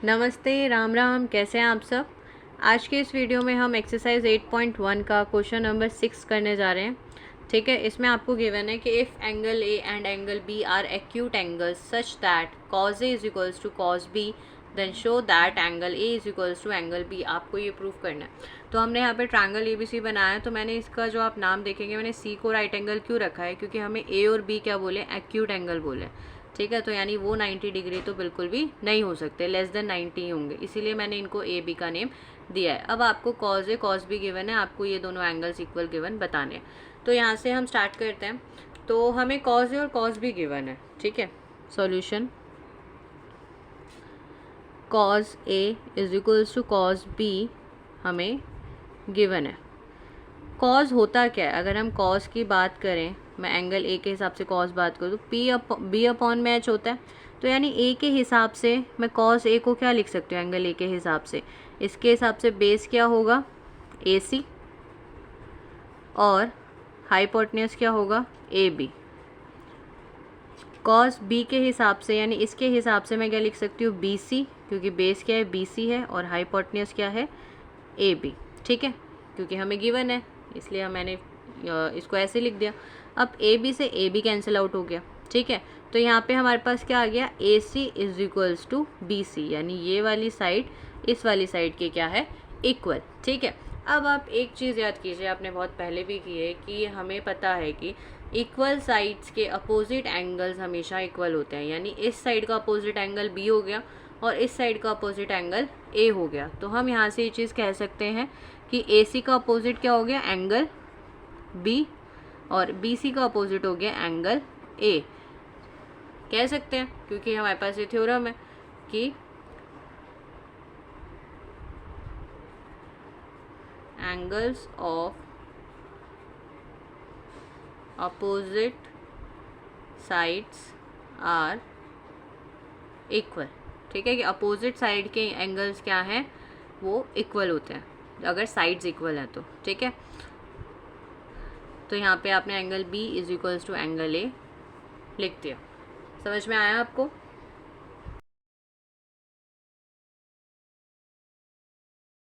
नमस्ते, राम राम। कैसे हैं आप सब। आज के इस वीडियो में हम एक्सरसाइज 8.1 का क्वेश्चन नंबर 6 करने जा रहे हैं। ठीक है, इसमें आपको गिवन है कि if angle A and angle B are acute angles such that cos A is equals to cos B then show that angle A is equals to angle B. आपको ये प्रूफ करना है। तो हमने यहाँ पे ट्रायंगल ए बी सी बनाया है। तो मैंने इसका जो आप नाम देखेंगे, मैंने सी को राइट एंगल क्यों रखा है, क्योंकि हमें ए और बी क्या बोले, एक्यूट एंगल बोले। ठीक है, तो यानी वो 90 डिग्री तो बिल्कुल भी नहीं हो सकते, लेस देन 90 ही होंगे, इसीलिए मैंने इनको ए बी का नेम दिया है। अब आपको cause A cause be given है, आपको ये दोनों एंगल्स इक्वल गिवन बताने हैं। तो यहाँ से हम स्टार्ट करते हैं। तो हमें कॉज ए और कॉज बी गिवन है। ठीक है, solution cos A is equals to cos B हमें गिवन है। कॉज होता क्या है, अगर हम कॉज की बात करें, मैं एंगल ए के हिसाब से कॉज बात करूँ तो बी अपॉन में एच होता है। तो यानी ए के हिसाब से मैं कॉज ए को क्या लिख सकती हूँ, एंगल ए के हिसाब से, इसके हिसाब से बेस क्या होगा, ए सी, और हाइपोटेन्यूज क्या होगा, ए बी। कॉस बी के हिसाब से यानी इसके हिसाब से मैं क्या लिख सकती हूँ, बी सी, क्योंकि बेस क्या है, बी सी है, और हाइपोटेन्यूज क्या है, ए बी। ठीक है, क्योंकि हमें गिवन है इसलिए मैंने इसको ऐसे लिख दिया। अब ए बी से ए बी कैंसिल आउट हो गया। ठीक है, तो यहाँ पे हमारे पास क्या आ गया, A C is equals to B C, यानी ये वाली साइड इस वाली साइड के क्या है, इक्वल। ठीक है, अब आप एक चीज़ याद कीजिए, आपने बहुत पहले भी की है, कि हमें पता है कि इक्वल साइड्स के अपोजिट एंगल्स हमेशा इक्वल होते हैं। यानी इस साइड का अपोजिट एंगल बी हो गया और इस साइड का अपोजिट एंगल ए हो गया। तो हम यहाँ से ये चीज़ कह सकते हैं कि ए सी का अपोजिट क्या हो गया, एंगल बी, और बी सी का अपोजिट हो गया एंगल ए। कह सकते हैं क्योंकि हमारे पास ये थ्योरम है कि angles of opposite sides are equal. ठीक है, कि अपोजिट साइड के एंगल्स क्या हैं, वो इक्वल होते हैं अगर साइड्स इक्वल हैं तो। ठीक है, तो यहाँ पे आपने angle B is equals to angle A लिख दिया। समझ में आया आपको।